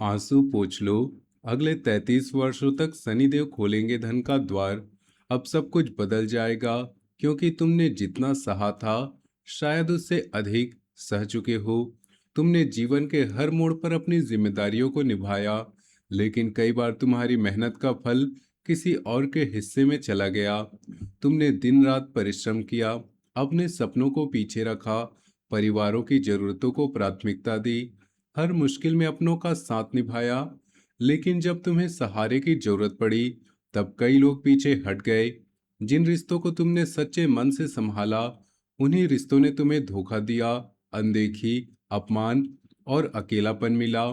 आंसू पोंछ लो। अगले 33 वर्षों तक शनिदेव खोलेंगे धन का द्वार। अब सब कुछ बदल जाएगा, क्योंकि तुमने जितना सहा था, शायद उससे अधिक सह चुके हो। तुमने जीवन के हर मोड़ पर अपनी जिम्मेदारियों को निभाया, लेकिन कई बार तुम्हारी मेहनत का फल किसी और के हिस्से में चला गया। तुमने दिन रात परिश्रम किया, अपने सपनों को पीछे रखा, परिवारों की जरूरतों को प्राथमिकता दी, हर मुश्किल में अपनों का साथ निभाया। लेकिन जब तुम्हें सहारे की जरूरत पड़ी, तब कई लोग पीछे हट गए। जिन रिश्तों को तुमने सच्चे मन से संभाला, उन्हीं रिश्तों ने तुम्हें धोखा दिया। अनदेखी, अपमान और अकेलापन मिला।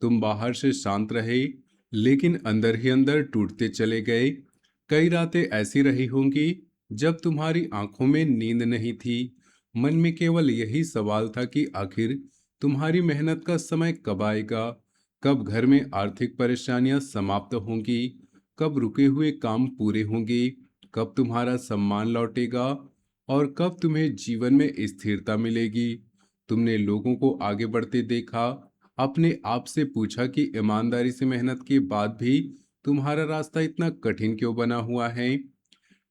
तुम बाहर से शांत रहे, लेकिन अंदर ही अंदर टूटते चले गए। कई रातें ऐसी रही होंगी जब तुम्हारी आंखों में नींद नहीं थी। मन में केवल यही सवाल था कि आखिर तुम्हारी मेहनत का समय कब आएगा, कब घर में आर्थिक परेशानियां समाप्त होंगी, कब रुके हुए काम पूरे होंगे, कब तुम्हारा सम्मान लौटेगा और कब तुम्हें जीवन में स्थिरता मिलेगी। तुमने लोगों को आगे बढ़ते देखा, अपने आप से पूछा कि ईमानदारी से मेहनत के बाद भी तुम्हारा रास्ता इतना कठिन क्यों बना हुआ है।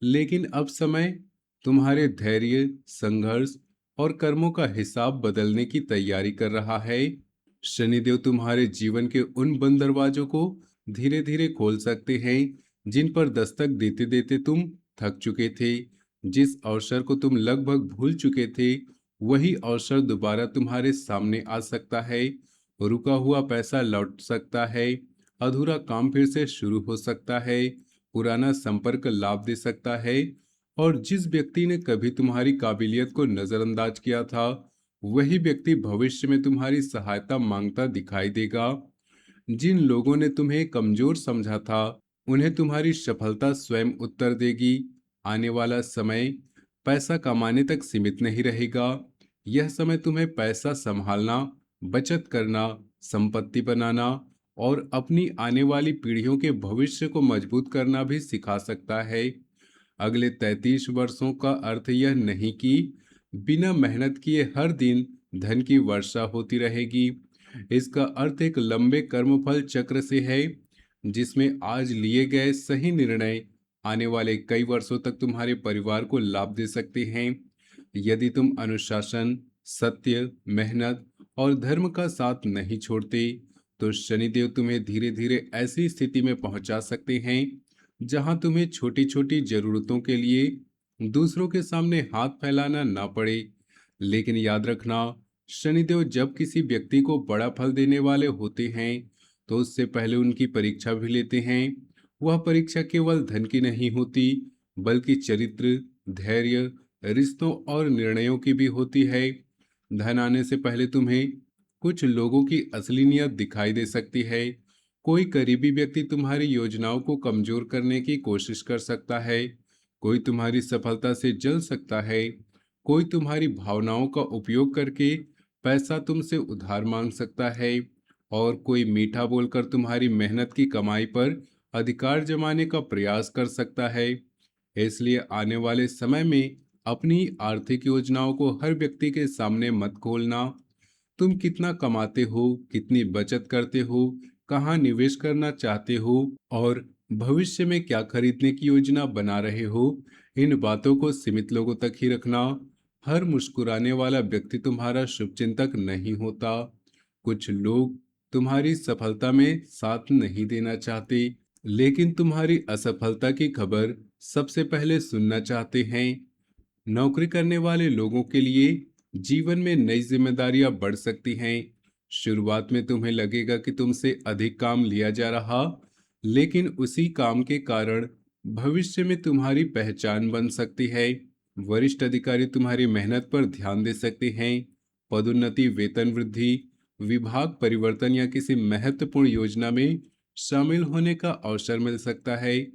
लेकिन अब समय तुम्हारे धैर्य, संघर्ष और कर्मों का हिसाब बदलने की तैयारी कर रहा है। शनिदेव तुम्हारे जीवन के उन बंद दरवाजों को धीरे धीरे खोल सकते हैं, जिन पर दस्तक देते देते तुम थक चुके थे। जिस अवसर को तुम लगभग भूल चुके थे, वही अवसर दोबारा तुम्हारे सामने आ सकता है। रुका हुआ पैसा लौट सकता है, अधूरा काम फिर से शुरू हो सकता है, पुराना संपर्क लाभ दे सकता है, और जिस व्यक्ति ने कभी तुम्हारी काबिलियत को नजरअंदाज किया था, वही व्यक्ति भविष्य में तुम्हारी सहायता मांगता दिखाई देगा। जिन लोगों ने तुम्हें कमजोर समझा था, उन्हें तुम्हारी सफलता स्वयं उत्तर देगी। आने वाला समय पैसा कमाने तक सीमित नहीं रहेगा। यह समय तुम्हें पैसा संभालना, बचत करना, संपत्ति बनाना और अपनी आने वाली पीढ़ियों के भविष्य को मजबूत करना भी सिखा सकता है। अगले 33 वर्षों का अर्थ यह नहीं कि बिना मेहनत किए हर दिन धन की वर्षा होती रहेगी। इसका अर्थ एक लंबे कर्मफल चक्र से है, जिसमें आज लिए गए सही निर्णय आने वाले कई वर्षों तक तुम्हारे परिवार को लाभ दे सकते हैं। यदि तुम अनुशासन, सत्य, मेहनत और धर्म का साथ नहीं छोड़ते, तो शनिदेव तुम्हें धीरे धीरे ऐसी स्थिति में पहुंचा सकते हैं जहां तुम्हें छोटी छोटी जरूरतों के लिए दूसरों के सामने हाथ फैलाना ना पड़े। लेकिन याद रखना, शनिदेव जब किसी व्यक्ति को बड़ा फल देने वाले होते हैं, तो उससे पहले उनकी परीक्षा भी लेते हैं। वह परीक्षा केवल धन की नहीं होती, बल्कि चरित्र, धैर्य, रिश्तों और निर्णयों की भी होती है। धन आने से पहले तुम्हें कुछ लोगों की असली नीयत दिखाई दे सकती है। कोई करीबी व्यक्ति तुम्हारी योजनाओं को कमजोर करने की कोशिश कर सकता है, कोई तुम्हारी सफलता से जल सकता है, कोई तुम्हारी भावनाओं का उपयोग करके पैसा तुमसे उधार मांग सकता है, और कोई मीठा बोलकर तुम्हारी मेहनत की कमाई पर अधिकार जमाने का प्रयास कर सकता है। इसलिए आने वाले समय में अपनी आर्थिक योजनाओं को हर व्यक्ति के सामने मत खोलना। तुम कितना कमाते हो, कितनी बचत करते हो, कहाँ निवेश करना चाहते हो और भविष्य में क्या खरीदने की योजना बना रहे हो, इन बातों को सीमित लोगों तक ही रखना। हर मुस्कुराने वाला व्यक्ति तुम्हारा शुभचिंतक नहीं होता। कुछ लोग तुम्हारी सफलता में साथ नहीं देना चाहते, लेकिन तुम्हारी असफलता की खबर सबसे पहले सुनना चाहते हैं। नौकरी करने वाले लोगों के लिए जीवन में नई जिम्मेदारियां बढ़ सकती हैं। शुरुआत में तुम्हें लगेगा कि तुमसे अधिक काम लिया जा रहा, लेकिन उसी काम के कारण भविष्य में तुम्हारी पहचान बन सकती है। वरिष्ठ अधिकारी तुम्हारी मेहनत पर ध्यान दे सकते हैं। पदोन्नति, वेतन वृद्धि, विभाग परिवर्तन या किसी महत्वपूर्ण योजना में शामिल होने का अवसर मिल सकता है।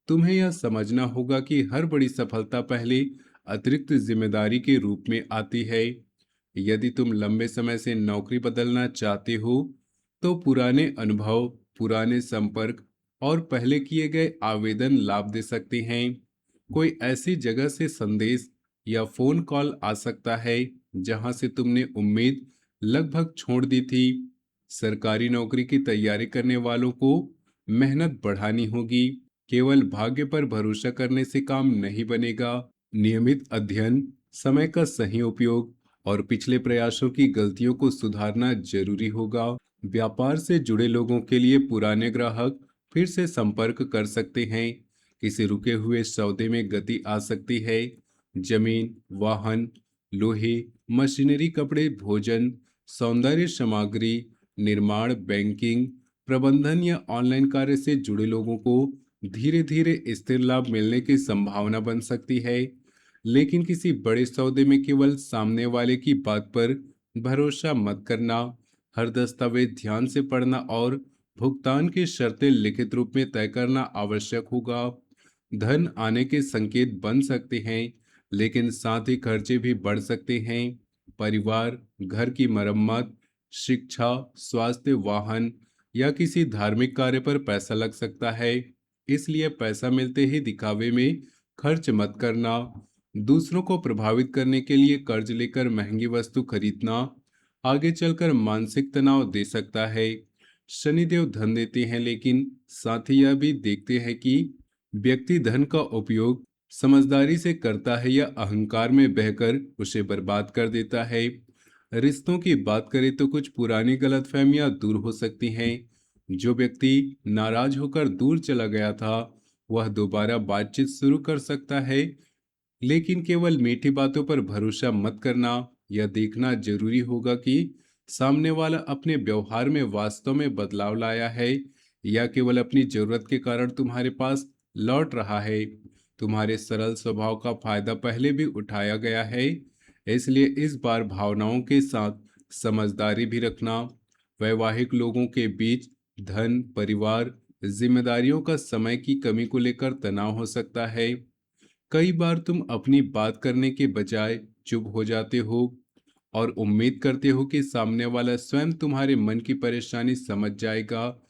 तुम्हें यह समझना होगा कि हर बड़ी सफलता पहले अतिरिक्त जिम्मेदारी के रूप में आती है। यदि तुम लंबे समय से नौकरी बदलना चाहते हो, तो पुराने अनुभव, पुराने संपर्क और पहले किए गए आवेदन लाभ दे सकते हैं। कोई ऐसी जगह से संदेश या फोन कॉल आ सकता है जहां से तुमने उम्मीद लगभग छोड़ दी थी। सरकारी नौकरी की तैयारी करने वालों को मेहनत बढ़ानी होगी। केवल भाग्य पर भरोसा करने से काम नहीं बनेगा। नियमित अध्ययन, समय का सही उपयोग और पिछले प्रयासों की गलतियों को सुधारना जरूरी होगा। व्यापार से जुड़े लोगों के लिए पुराने ग्राहक फिर से संपर्क कर सकते हैं। किसी रुके हुए सौदे में गति आ सकती है। जमीन, वाहन, लोहे, मशीनरी, कपड़े, भोजन, सौंदर्य सामग्री, निर्माण, बैंकिंग, प्रबंधन या ऑनलाइन कार्य से जुड़े लोगों को धीरे धीरे स्थिर लाभ मिलने की संभावना बन सकती है। लेकिन किसी बड़े सौदे में केवल सामने वाले की बात पर भरोसा मत करना। हर दस्तावेज ध्यान से पढ़ना और भुगतान की शर्तें लिखित रूप में तय करना आवश्यक होगा। धन आने के संकेत बन सकते हैं, लेकिन साथ ही खर्चे भी बढ़ सकते हैं। परिवार, घर की मरम्मत, शिक्षा, स्वास्थ्य, वाहन या किसी धार्मिक कार्य पर पैसा लग सकता है। इसलिए पैसा मिलते ही दिखावे में खर्च मत करना। दूसरों को प्रभावित करने के लिए कर्ज लेकर महंगी वस्तु खरीदना आगे चलकर मानसिक तनाव दे सकता है। शनिदेव धन देते हैं, लेकिन साथ ही यह भी देखते हैं कि व्यक्ति धन का उपयोग समझदारी से करता है या अहंकार में बहकर उसे बर्बाद कर देता है। रिश्तों की बात करें तो कुछ पुरानी गलतफहमियां दूर हो सकती हैं। जो व्यक्ति नाराज होकर दूर चला गया था, वह दोबारा बातचीत शुरू कर सकता है। लेकिन केवल मीठी बातों पर भरोसा मत करना। यह देखना जरूरी होगा कि सामने वाला अपने व्यवहार में वास्तव में बदलाव लाया है या केवल अपनी जरूरत के कारण तुम्हारे पास लौट रहा है। तुम्हारे सरल स्वभाव का फायदा पहले भी उठाया गया है, इसलिए इस बार भावनाओं के साथ समझदारी भी रखना। वैवाहिक लोगों के बीच धन, परिवार, जिम्मेदारियों का समय की कमी को लेकर तनाव हो सकता है। कई बार तुम अपनी बात करने के बजाय चुप हो जाते हो और उम्मीद करते हो कि सामने वाला स्वयं तुम्हारे मन की परेशानी समझ जाएगा।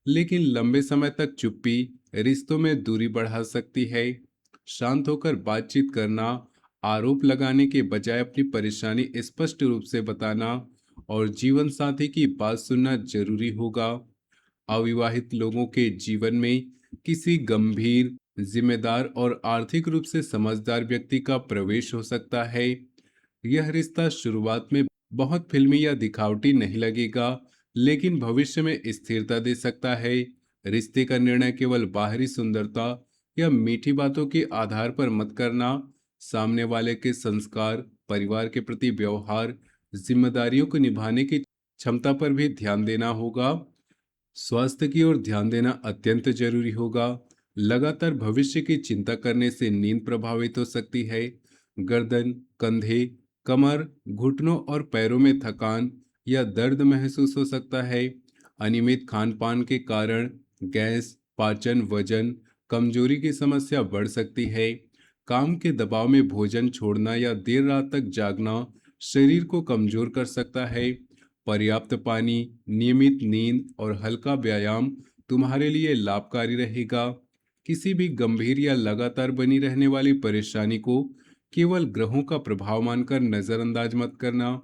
लेकिन लंबे समय तक चुप्पी रिश्तों में दूरी बढ़ा सकती है। शांत होकर बातचीत करना, आरोप लगाने के बजाय अपनी परेशानी स्पष्ट रूप से बताना और जीवन साथी की बात सुनना जरूरी होगा। अविवाहित लोगों के जीवन में किसी गंभीर, जिम्मेदार और आर्थिक रूप से समझदार व्यक्ति का प्रवेश हो सकता है। यह रिश्ता शुरुआत में बहुत फिल्मी या दिखावटी नहीं लगेगा, लेकिन भविष्य में स्थिरता दे सकता है। रिश्ते का निर्णय केवल बाहरी सुंदरता या मीठी बातों के आधार पर मत करना। सामने वाले के संस्कार, परिवार के प्रति व्यवहार, जिम्मेदारियों को निभाने की क्षमता पर भी ध्यान देना होगा। स्वास्थ्य की ओर ध्यान देना अत्यंत जरूरी होगा। लगातार भविष्य की चिंता करने से नींद प्रभावित हो सकती है। गर्दन, कंधे, कमर, घुटनों और पैरों में थकान या दर्द महसूस हो सकता है। अनियमित खान पान के कारण गैस, पाचन, वजन, कमजोरी की समस्या बढ़ सकती है। काम के दबाव में भोजन छोड़ना या देर रात तक जागना शरीर को कमजोर कर सकता है। पर्याप्त पानी, नियमित नींद और हल्का व्यायाम तुम्हारे लिए लाभकारी रहेगा। किसी भी गंभीर या लगातार बनी रहने वाली परेशानी को केवल ग्रहों का प्रभाव मानकर नजरअंदाज मत करना।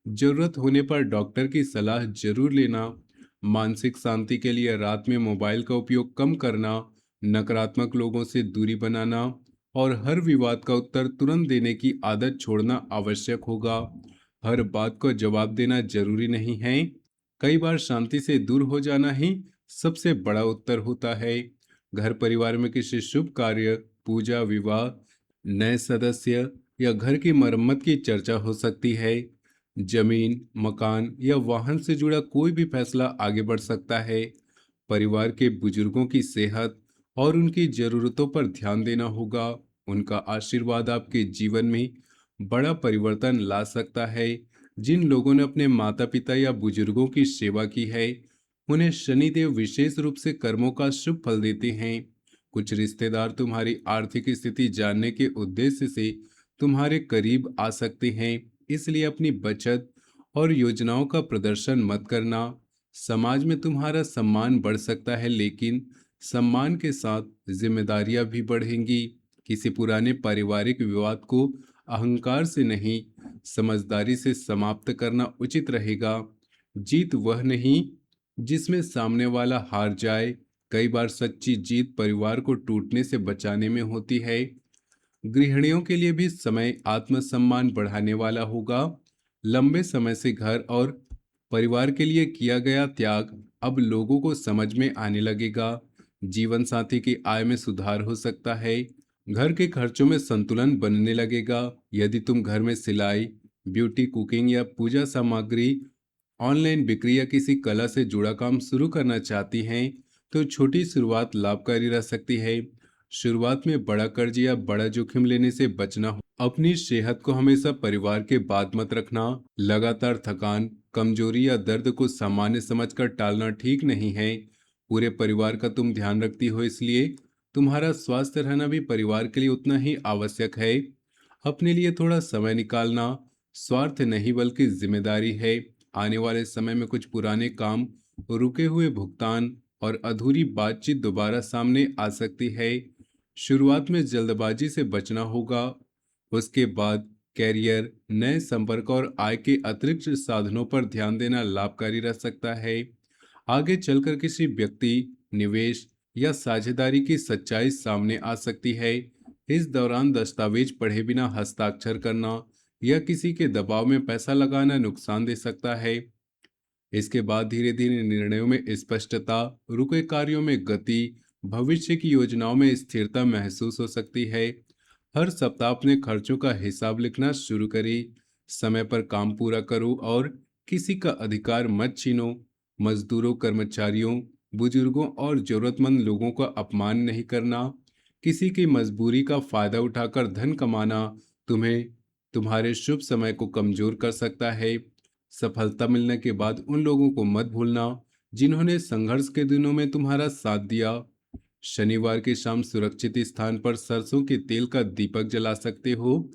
जरूरत होने पर डॉक्टर की सलाह जरूर लेना। मानसिक शांति के लिए रात में मोबाइल का उपयोग कम करना, नकारात्मक लोगों से दूरी बनाना और हर विवाद का उत्तर तुरंत देने की आदत छोड़ना आवश्यक होगा। हर बात को जवाब देना जरूरी नहीं है। कई बार शांति से दूर हो जाना ही सबसे बड़ा उत्तर होता है। घर परिवार में किसी शुभ कार्य, पूजा, विवाह, नए सदस्य या घर की मरम्मत की चर्चा हो सकती है। जमीन, मकान या वाहन से जुड़ा कोई भी फैसला आगे बढ़ सकता है। परिवार के बुजुर्गों की सेहत और उनकी जरूरतों पर ध्यान देना होगा। उनका आशीर्वाद आपके जीवन में बड़ा परिवर्तन ला सकता है। जिन लोगों ने अपने माता पिता या बुजुर्गों की सेवा की है, उन्हें शनिदेव विशेष रूप से कर्मों का शुभ फल देते हैं। कुछ रिश्तेदार तुम्हारी आर्थिक स्थिति जानने के उद्देश्य से तुम्हारे करीब आ सकते हैं, इसलिए अपनी बचत और योजनाओं का प्रदर्शन मत करना। समाज में तुम्हारा सम्मान बढ़ सकता है, लेकिन सम्मान के साथ जिम्मेदारियां भी बढ़ेंगी। किसी पुराने पारिवारिक विवाद को अहंकार से नहीं, समझदारी से समाप्त करना उचित रहेगा। जीत वह नहीं जिसमें सामने वाला हार जाए। कई बार सच्ची जीत परिवार को टूटने से बचाने में होती है। गृहिणियों के लिए भी समय आत्मसम्मान बढ़ाने वाला होगा। लंबे समय से घर और परिवार के लिए किया गया त्याग अब लोगों को समझ में आने लगेगा। जीवन साथी की आय में सुधार हो सकता है। घर के खर्चों में संतुलन बनने लगेगा। यदि तुम घर में सिलाई, ब्यूटी, कुकिंग या पूजा सामग्री, ऑनलाइन बिक्री या किसी कला से जुड़ा काम शुरू करना चाहती हैं, तो छोटी शुरुआत लाभकारी रह सकती है। शुरुआत में बड़ा कर्ज या बड़ा जोखिम लेने से बचना हो। अपनी सेहत को हमेशा परिवार के बाद मत रखना। लगातार थकान, कमजोरी या दर्द को सामान्य समझकर टालना ठीक नहीं है। पूरे परिवार का तुम ध्यान रखती हो, इसलिए तुम्हारा स्वास्थ्य रहना भी परिवार के लिए उतना ही आवश्यक है। अपने लिए थोड़ा समय निकालना स्वार्थ नहीं बल्कि जिम्मेदारी है। आने वाले समय में कुछ पुराने काम, रुके हुए भुगतान और अधूरी बातचीत दोबारा सामने आ सकती है। शुरुआत में जल्दबाजी से बचना होगा। उसके बाद कैरियर, नए संपर्क और आय के अतिरिक्त साधनों पर ध्यान देना लाभकारी रह सकता है। आगे चलकर किसी व्यक्ति, निवेश या साझेदारी की सच्चाई सामने आ सकती है। इस दौरान दस्तावेज पढ़े बिना हस्ताक्षर करना या किसी के दबाव में पैसा लगाना नुकसान दे सकता है। इसके बाद धीरे धीरे निर्णयों में स्पष्टता, रुके कार्यों में गति, भविष्य की योजनाओं में स्थिरता महसूस हो सकती है। हर सप्ताह अपने खर्चों का हिसाब लिखना शुरू करें। समय पर काम पूरा करो और किसी का अधिकार मत छीनो। मजदूरों, कर्मचारियों, बुजुर्गों और जरूरतमंद लोगों का अपमान नहीं करना। किसी की मजबूरी का फायदा उठाकर धन कमाना तुम्हें तुम्हारे शुभ समय को कमजोर कर सकता है। सफलता मिलने के बाद उन लोगों को मत भूलना जिन्होंने संघर्ष के दिनों में तुम्हारा साथ दिया। शनिवार की शाम सुरक्षित स्थान पर सरसों के तेल का दीपक जला सकते हो।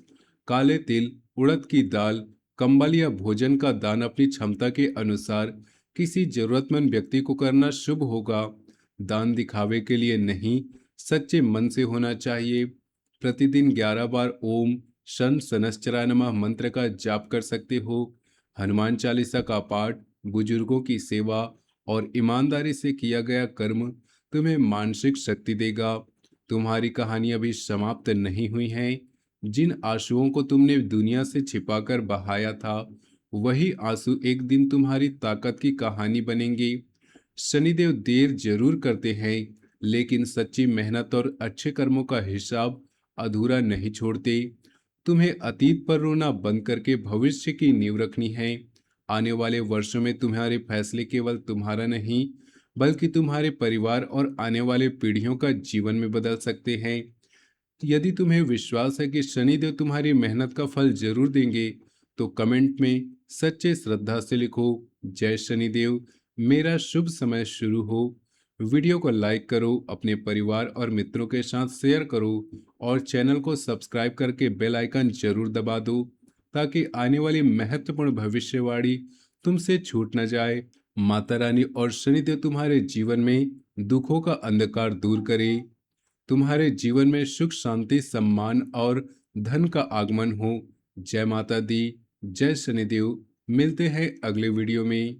काले तिल, उड़द की दाल, कंबल या भोजन का दान अपनी क्षमता के अनुसार किसी जरूरतमंद व्यक्ति को करना शुभ होगा। दान दिखावे के लिए नहीं, सच्चे मन से होना चाहिए। प्रतिदिन 11 बार ओम शन सनश्चराय नमः मंत्र का जाप कर सकते हो। हनुमान चालीसा का पाठ, बुजुर्गों की सेवा और ईमानदारी से किया गया कर्म तुम्हें मानसिक शक्ति देगा। तुम्हारी कहानी अभी समाप्त नहीं हुई है। जिन आंसुओं को तुमने दुनिया से छिपाकर बहाया था, वही आंसू एक दिन तुम्हारी ताकत की कहानी बनेंगे। शनिदेव देर जरूर करते हैं, लेकिन सच्ची मेहनत और अच्छे कर्मों का हिसाब अधूरा नहीं छोड़ते। तुम्हें अतीत पर रोना बंद करके भविष्य की नींव रखनी है। आने वाले वर्षों में तुम्हारे फैसले केवल तुम्हारा नहीं, बल्कि तुम्हारे परिवार और आने वाले पीढ़ियों का जीवन में बदल सकते हैं। यदि तुम्हें विश्वास है कि शनिदेव तुम्हारी मेहनत का फल जरूर देंगे, तो कमेंट में सच्चे श्रद्धा से लिखो, जय शनिदेव, मेरा शुभ समय शुरू हो। वीडियो को लाइक करो, अपने परिवार और मित्रों के साथ शेयर करो और चैनल को सब्सक्राइब करके बेल आइकन जरूर दबा दो, ताकि आने वाली महत्वपूर्ण भविष्यवाणी तुमसे छूट न जाए। माता रानी और शनिदेव तुम्हारे जीवन में दुखों का अंधकार दूर करे, तुम्हारे जीवन में सुख, शांति, सम्मान और धन का आगमन हो। जय माता दी, जय शनिदेव। मिलते हैं अगले वीडियो में।